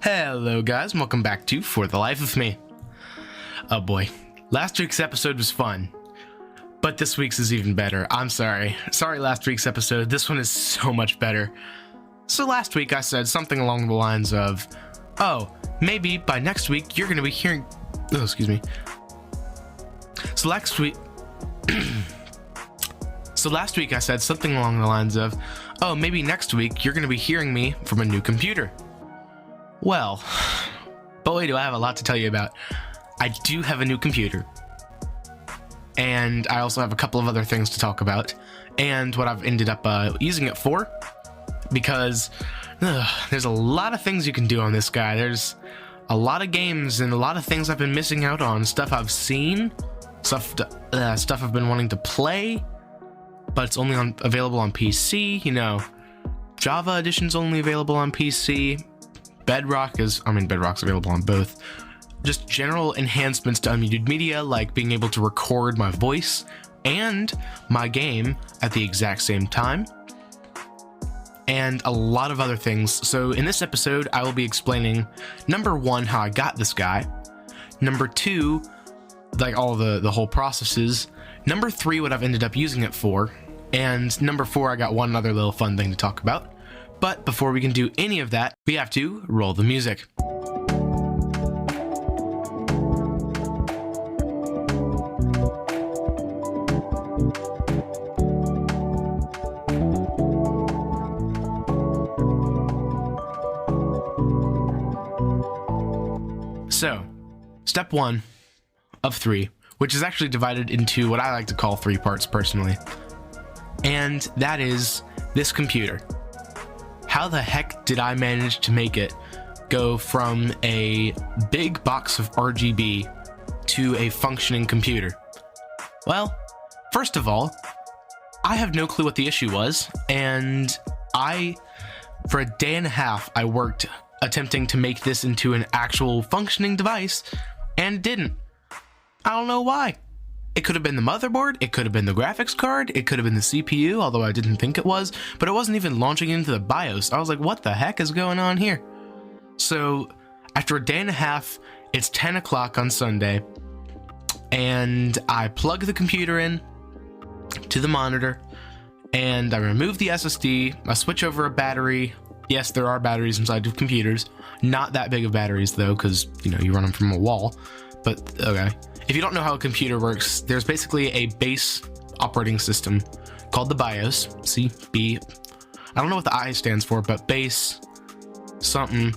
Hello guys, welcome back to For the Life of Me. Oh boy, last week's episode was fun, but this week's is even better. I'm sorry. Sorry last week's episode, this one is so much better. So last week I said something along the lines of, oh, maybe by next week you're going to be hearing... Oh, excuse me. So last week... So last week I said something along the lines of, oh, maybe next week you're going to be hearing me from a new computer. Well, boy, do I have a lot to tell you about. I do have a new computer. And I also have a couple of other things to talk about. And what I've ended up using it for. Because there's a lot of things you can do on this guy. There's a lot of games and a lot of things I've been missing out on. Stuff I've seen. Stuff I've been wanting to play. But it's only available on PC. You know, Java Edition's only available on PC. Bedrock's available on both. Just general enhancements to unmuted media, like being able to record my voice and my game at the exact same time. And a lot of other things. So in this episode, I will be explaining, number one, how I got this guy. Number two, like all the whole processes. Number three, what I've ended up using it for. And number four, I got one other little fun thing to talk about. But before we can do any of that, we have to roll the music. So, step one of three, which is actually divided into what I like to call 3 parts personally. And that is this computer. How the heck did I manage to make it go from a big box of RGB to a functioning computer? Well, first of all, I have no clue what the issue was, and for a day and a half, I worked attempting to make this into an actual functioning device, and it didn't. I don't know why. It could have been the motherboard, it could have been the graphics card, it could have been the CPU, although I didn't think it was, but it wasn't even launching into the BIOS. I was like, what the heck is going on here? So, after a day and a half, it's 10 o'clock on Sunday, and I plug the computer in to the monitor, and I remove the SSD, I switch over a battery. Yes, there are batteries inside of computers. Not that big of batteries, though, because, you know, you run them from a wall, but okay. If you don't know how a computer works, there's basically a base operating system called the BIOS. I don't know what the I stands for, but base something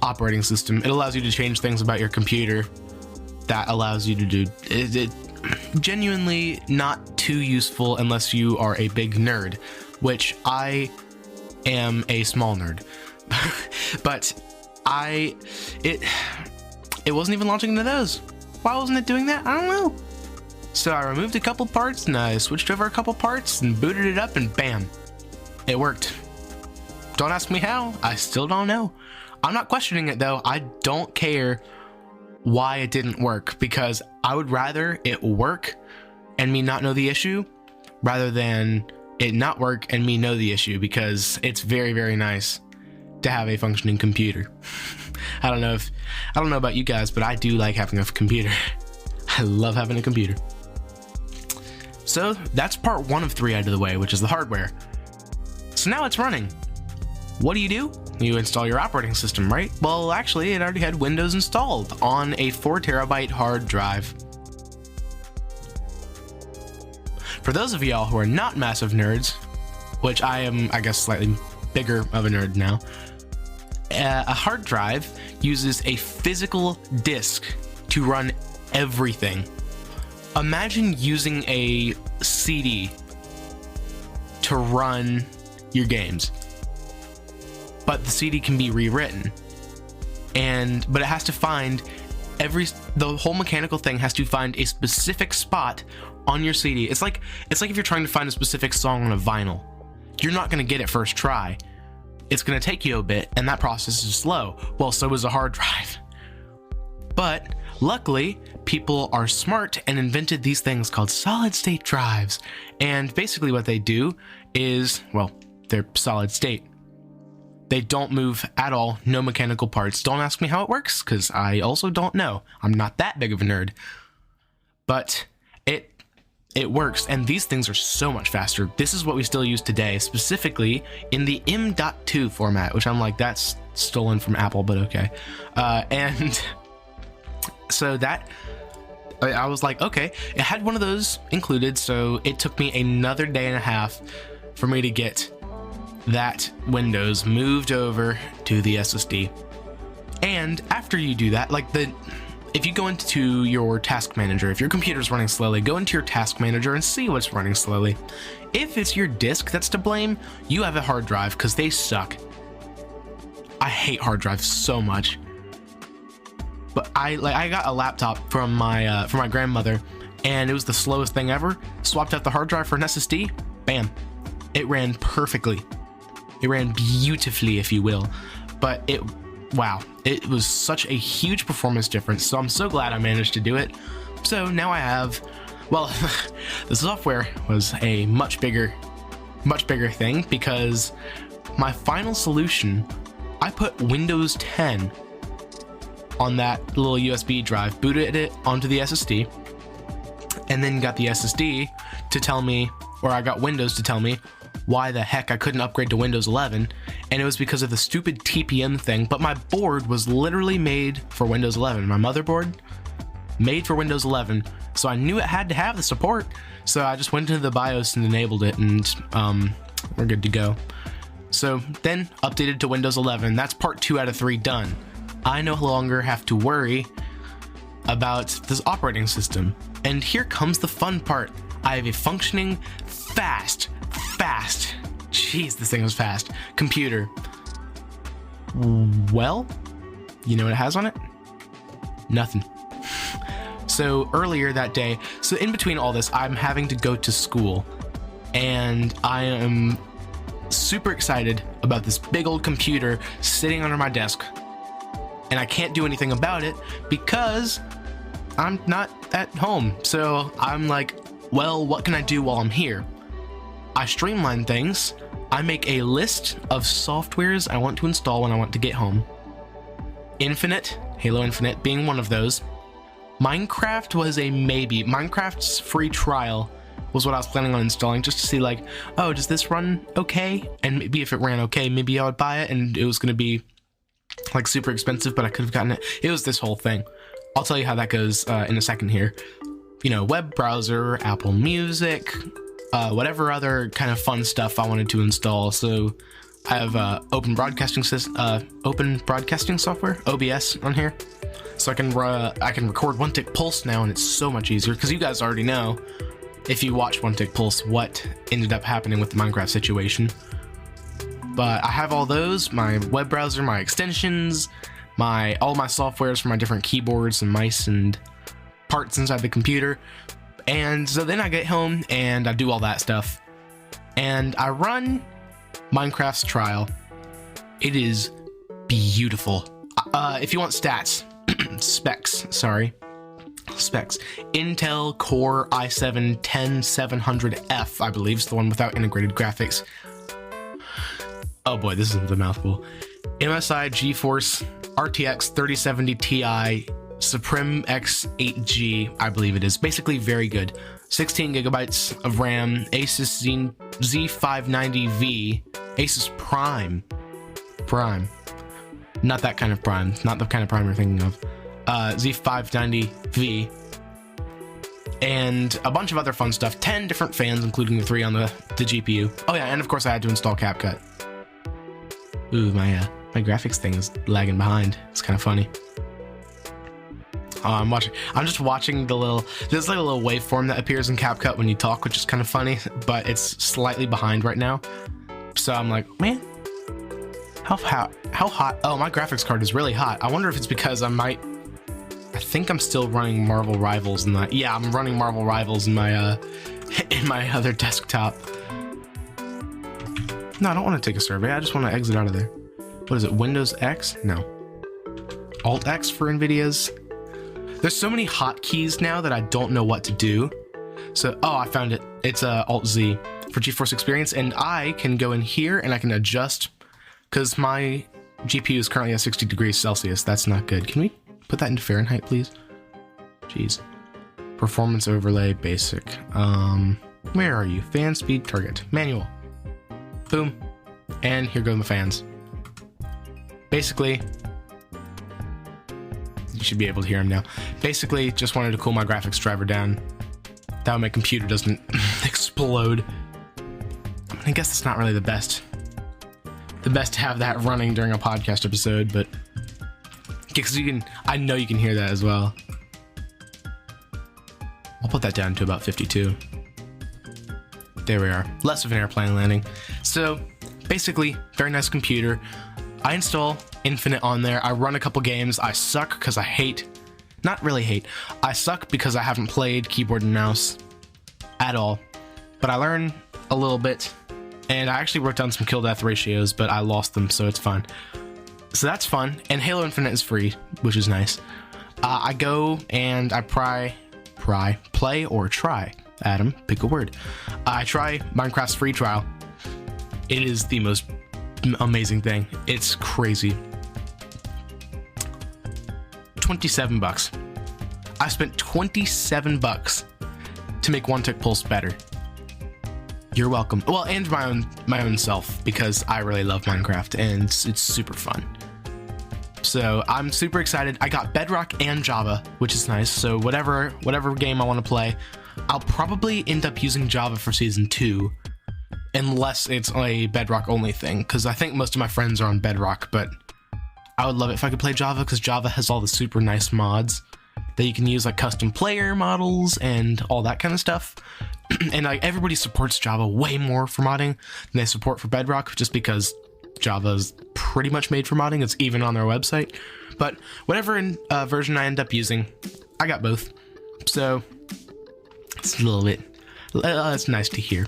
operating system. It allows you to change things about your computer. That allows you to do it. Genuinely not too useful unless you are a big nerd, which I am a small nerd. But it wasn't even launching into those. Why wasn't it doing that? I don't know. So I removed a couple parts and I switched over a couple parts and booted it up and bam, it worked. Don't ask me how, I still don't know. I'm not questioning it though. I don't care why it didn't work, because I would rather it work and me not know the issue rather than it not work and me know the issue, because it's very, very nice to have a functioning computer. I don't know about you guys, but I do like having a computer. I love having a computer. So that's part 1 of 3 out of the way, which is the hardware. So now it's running. What do? You install your operating system, right? Well, actually, it already had Windows installed on a 4 terabyte hard drive. For those of y'all who are not massive nerds, which I am, I guess, slightly bigger of a nerd now, a hard drive uses a physical disk to run everything. Imagine using a CD to run your games, but the CD can be rewritten, but it has to find the whole mechanical thing has to find a specific spot on your CD. It's like if you're trying to find a specific song on a vinyl, you're not going to get it first try. It's going to take you a bit, and that process is slow. Well, so is a hard drive. But luckily, people are smart and invented these things called solid-state drives. And basically what they do is, well, they're solid state. They don't move at all. No mechanical parts. Don't ask me how it works, because I also don't know. I'm not that big of a nerd. But it works, and these things are so much faster. This is what we still use today, specifically in the M.2 format, which I'm like, that's stolen from Apple, but okay. And so that, I was like, okay, it had one of those included, so it took me another day and a half for me to get that Windows moved over to the SSD. And after you do that, like if you go into your task manager, if your computer's running slowly, go into your task manager and see what's running slowly. If it's your disk that's to blame, you have a hard drive, because they suck. I hate hard drives so much. But I got a laptop from my grandmother, and it was the slowest thing ever. Swapped out the hard drive for an SSD, bam. It ran perfectly. It ran beautifully, if you will. But wow, it was such a huge performance difference, so I'm so glad I managed to do it. So now I have, well, the software was a much bigger thing, because my final solution, I put Windows 10 on that little USB drive, booted it onto the SSD, and then got the SSD to tell me, or I got Windows to tell me why the heck I couldn't upgrade to Windows 11, and it was because of the stupid TPM thing. But my board was literally made for Windows 11. My motherboard made for Windows 11, so I knew it had to have the support. So I just went into the BIOS and enabled it, and we're good to go. So then updated to Windows 11. That's part 2 out of 3 done. I no longer have to worry about this operating system. And here comes the fun part. I have a functioning, fast, jeez, this thing was fast, computer. Well, you know what it has on it? Nothing. So earlier that day, so in between all this, I'm having to go to school, and I am super excited about this big old computer sitting under my desk, and I can't do anything about it because I'm not at home. So I'm like, well, what can I do while I'm here? I streamline things. I make a list of softwares I want to install when I want to get home. Infinite, Halo Infinite being one of those. Minecraft was a maybe. Minecraft's free trial was what I was planning on installing, just to see, like, oh, does this run okay? And maybe if it ran okay, maybe I would buy it, and it was going to be like super expensive, but I could have gotten it. It was this whole thing. I'll tell you how that goes in a second here. You know, web browser, Apple Music, whatever other kind of fun stuff I wanted to install. So I have open broadcasting software, OBS, on here. So I can record One Tick Pulse now, and it's so much easier, because you guys already know, if you watch One Tick Pulse, what ended up happening with the Minecraft situation. But I have all those, my web browser, my extensions, all my softwares for my different keyboards and mice and parts inside the computer. And so then I get home and I do all that stuff, and I run Minecraft's trial. It is beautiful. If you want stats, specs, Intel Core i7-10700F, I believe, is the one without integrated graphics. Oh boy, this is a mouthful. MSI GeForce RTX 3070 Ti Supreme X8G, I believe it is. Basically very good. 16 gigabytes of RAM, Asus Z590V, Asus Prime. Not that kind of Prime, not the kind of Prime you're thinking of. Z590V, and a bunch of other fun stuff. 10 different fans, including the 3 on the GPU. Oh yeah, and of course I had to install CapCut. Ooh, my graphics thing is lagging behind. It's kind of funny. I'm just watching there's like a little waveform that appears in CapCut when you talk, which is kind of funny, but it's slightly behind right now. So I'm like, man, how hot? Oh, my graphics card is really hot. I wonder if it's because I think I'm still running Marvel Rivals in that. Yeah, I'm running Marvel Rivals in my other desktop. No, I don't want to take a survey. I just want to exit out of there. What is it? Windows X? No. Alt X for NVIDIA's. There's so many hotkeys now that I don't know what to do. So, oh, I found it. It's Alt Z for GeForce Experience, and I can go in here and I can adjust because my GPU is currently at 60 degrees Celsius. That's not good. Can we put that into Fahrenheit, please? Jeez. Performance overlay, basic. Where are you? Fan speed, target. Manual. Boom. And here go the fans. Basically, you should be able to hear them now. Basically, just wanted to cool my graphics driver down. That way my computer doesn't explode. I guess it's not really the best to have that running during a podcast episode, but because I know you can hear that as well. I'll put that down to about 52. There we are. Less of an airplane landing. So basically, very nice computer. I install Infinite on there. I run a couple games. I suck because I suck because I haven't played keyboard and mouse at all. But I learn a little bit, and I actually wrote down some kill-death ratios, but I lost them, so it's fine. So that's fun, and Halo Infinite is free, which is nice. I go and I play or try. Adam, pick a word. I try Minecraft's free trial. It is the most amazing thing. It's crazy. $27. I spent $27 to make One Tick Pulse better. You're welcome. Well, and my own self, because I really love Minecraft and it's super fun. So I'm super excited. I got Bedrock and Java, which is nice. So whatever game I want to play, I'll probably end up using Java for season 2, unless it's a Bedrock only thing, because I think most of my friends are on Bedrock, but I would love it if I could play Java, because Java has all the super nice mods that you can use, like custom player models and all that kind of stuff. And like everybody supports Java way more for modding than they support for Bedrock, just because Java's pretty much made for modding. It's even on their website. But whatever version I end up using, I got both. So it's a little bit, it's nice to hear.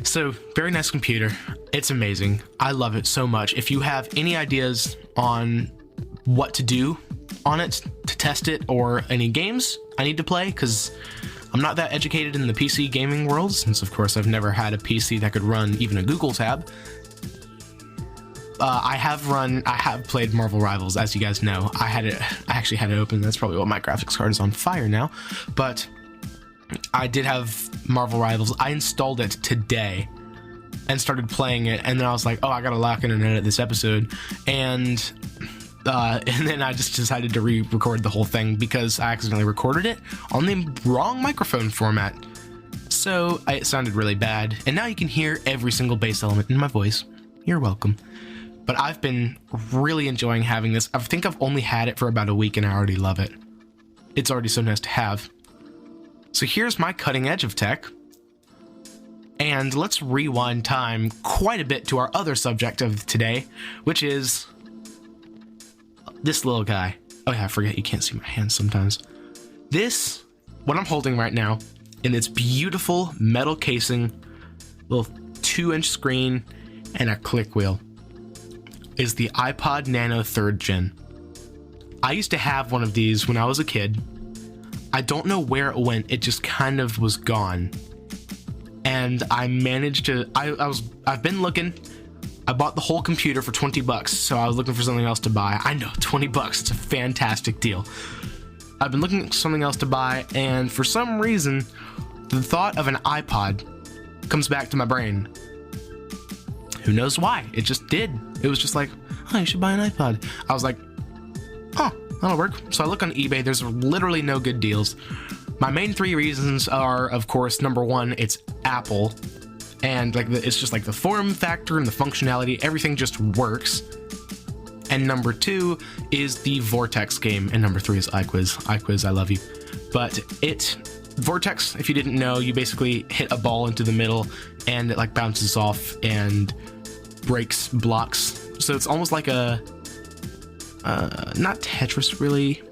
So very nice computer. It's amazing. I love it so much. If you have any ideas on what to do on it to test it, or any games I need to play, because I'm not that educated in the PC gaming world, since of course I've never had a PC that could run even a Google tab. I have played Marvel Rivals, as you guys know. I actually had it open. That's probably why my graphics card is on fire now. But I did have Marvel Rivals. I installed it today and started playing it, and then I was like, oh, I gotta lock in and edit this episode. And then I just decided to re-record the whole thing because I accidentally recorded it on the wrong microphone format. So it sounded really bad. And now you can hear every single bass element in my voice. You're welcome. But I've been really enjoying having this. I think I've only had it for about a week and I already love it. It's already so nice to have. So here's my cutting edge of tech. And let's rewind time quite a bit to our other subject of today, which is this little guy. Oh yeah, I forget you can't see my hands sometimes. This, what I'm holding right now, in its beautiful metal casing, little 2-inch screen, and a click wheel, is the iPod Nano 3rd Gen. I used to have one of these when I was a kid. I don't know where it went. It just kind of was gone. And I managed to, I've been looking. I bought the whole computer for $20, so I was looking for something else to buy. I know, $20, it's a fantastic deal. I've been looking for something else to buy, and for some reason, the thought of an iPod comes back to my brain. Who knows why? It just did. It was just like, oh, you should buy an iPod. I was like, oh, that'll work. So I look on eBay. There's literally no good deals. My main 3 reasons are, of course, number 1, it's Apple. And like it's just like the form factor and the functionality, everything just works. And number 2 is the Vortex game. And number 3 is iQuiz. iQuiz, I love you. But Vortex, if you didn't know, you basically hit a ball into the middle and it like bounces off and breaks blocks. So it's almost like a, not Tetris really.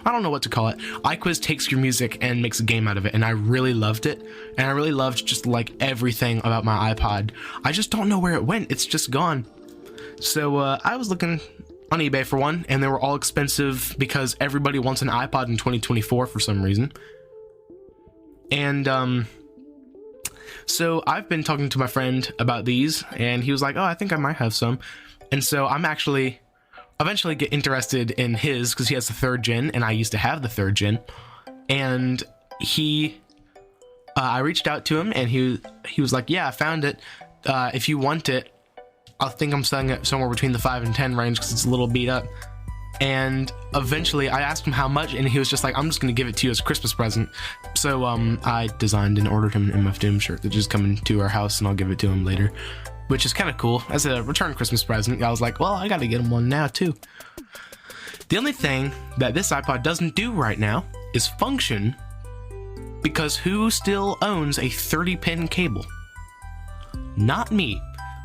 I don't know what to call it. iQuiz takes your music and makes a game out of it, and I really loved it. And I really loved just like everything about my iPod. I just don't know where it went. It's just gone. So I was looking on eBay for one, and they were all expensive because everybody wants an iPod in 2024 for some reason. And So I've been talking to my friend about these, and he was like, oh, I think I might have some. And so I'm actually eventually get interested in his, because he has the 3rd gen, and I used to have the 3rd gen. And I reached out to him, and he was like, yeah, I found it. If you want it, I think I'm selling it somewhere between the 5 and 10 range, because it's a little beat up. And eventually I asked him how much, and he was just like, I'm just going to give it to you as a Christmas present. So I designed and ordered him an MF Doom shirt that just coming to our house, and I'll give it to him later, which is kind of cool. As a return Christmas present, I was like, well, I got to get him one now too. The only thing that this iPod doesn't do right now is function, because who still owns a 30-pin cable? Not me.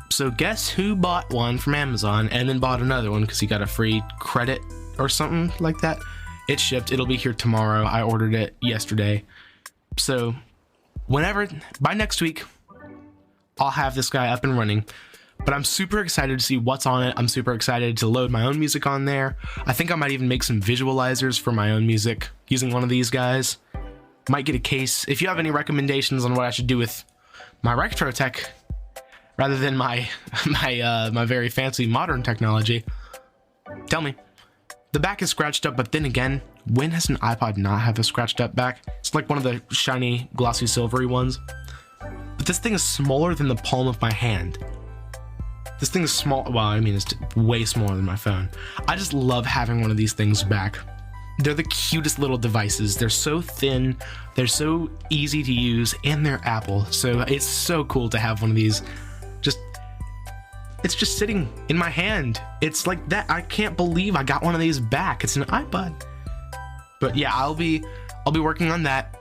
So guess who bought one from Amazon and then bought another one because he got a free credit or something like that? It's shipped. It'll be here tomorrow. I ordered it yesterday. So by next week, I'll have this guy up and running. But I'm super excited to see what's on it. I'm super excited to load my own music on there. I think I might even make some visualizers for my own music using one of these guys. Might get a case. If you have any recommendations on what I should do with my retro tech, rather than my very fancy modern technology, tell me. The back is scratched up, but then again, when has an iPod not have a scratched up back? It's like one of the shiny, glossy, silvery ones. But this thing is smaller than the palm of my hand. This thing is small. Well, I mean, it's way smaller than my phone. I just love having one of these things back. They're the cutest little devices. They're so thin, they're so easy to use, and they're Apple. So it's so cool to have one of these. It's just sitting in my hand. It's like that. I can't believe I got one of these back. It's an iPod. But yeah, I'll be working on that.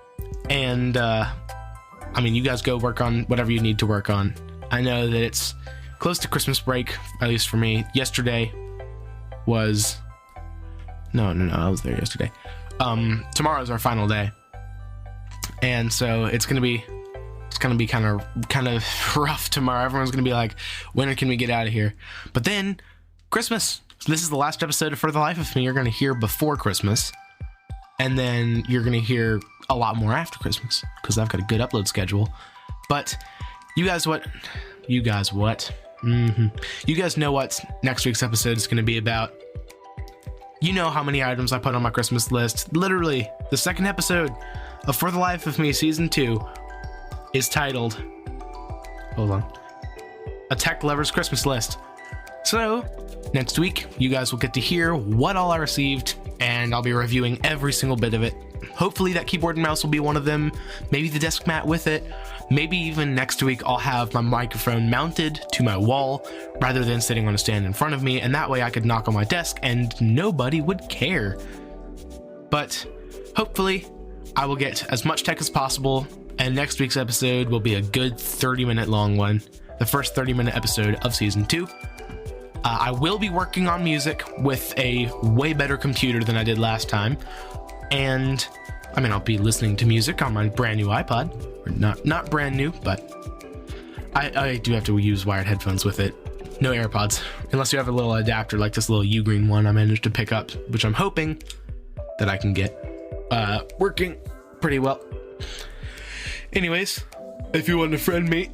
And I mean, you guys go work on whatever you need to work on. I know that it's close to Christmas break, at least for me. Yesterday was no, I was there yesterday. Tomorrow's our final day. And so it's gonna be kind of rough tomorrow. Everyone's gonna be like, when can we get out of here? But then Christmas. This is the last episode of For the Life of Me you're gonna hear before Christmas, and then you're gonna hear a lot more after Christmas because I've got a good upload schedule. But you guys know what next week's episode is gonna be about. You know how many items I put on my Christmas list. Literally, the second episode of For the Life of Me Season 2 is titled, hold on, A Tech Lover's Christmas List. So, next week, you guys will get to hear what all I received, and I'll be reviewing every single bit of it. Hopefully that keyboard and mouse will be one of them, maybe the desk mat with it. Maybe even next week I'll have my microphone mounted to my wall rather than sitting on a stand in front of me, and that way I could knock on my desk and nobody would care. But hopefully I will get as much tech as possible, and next week's episode will be a good 30-minute long one, the first 30-minute episode of Season 2. I will be working on music with a way better computer than I did last time, and I mean, I'll be listening to music on my brand new iPod. Or not brand new, but I do have to use wired headphones with it. No AirPods, unless you have a little adapter like this little U-green one I managed to pick up, which I'm hoping that I can get working pretty well. Anyways, if you want to friend me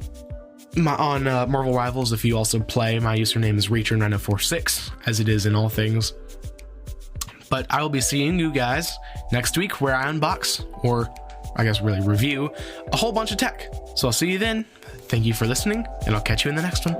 on Marvel Rivals, if you also play, my username is Reacher9046, as it is in all things. But I will be seeing you guys next week where I unbox, or I guess really review, a whole bunch of tech. So I'll see you then. Thank you for listening, and I'll catch you in the next one.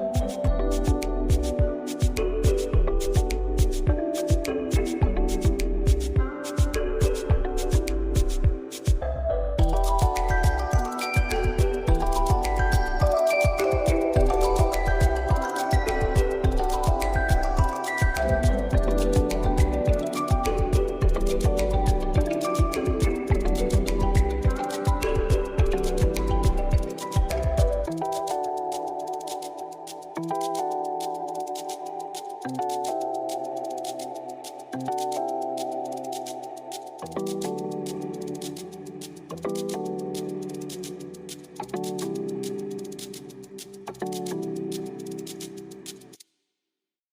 Thank you.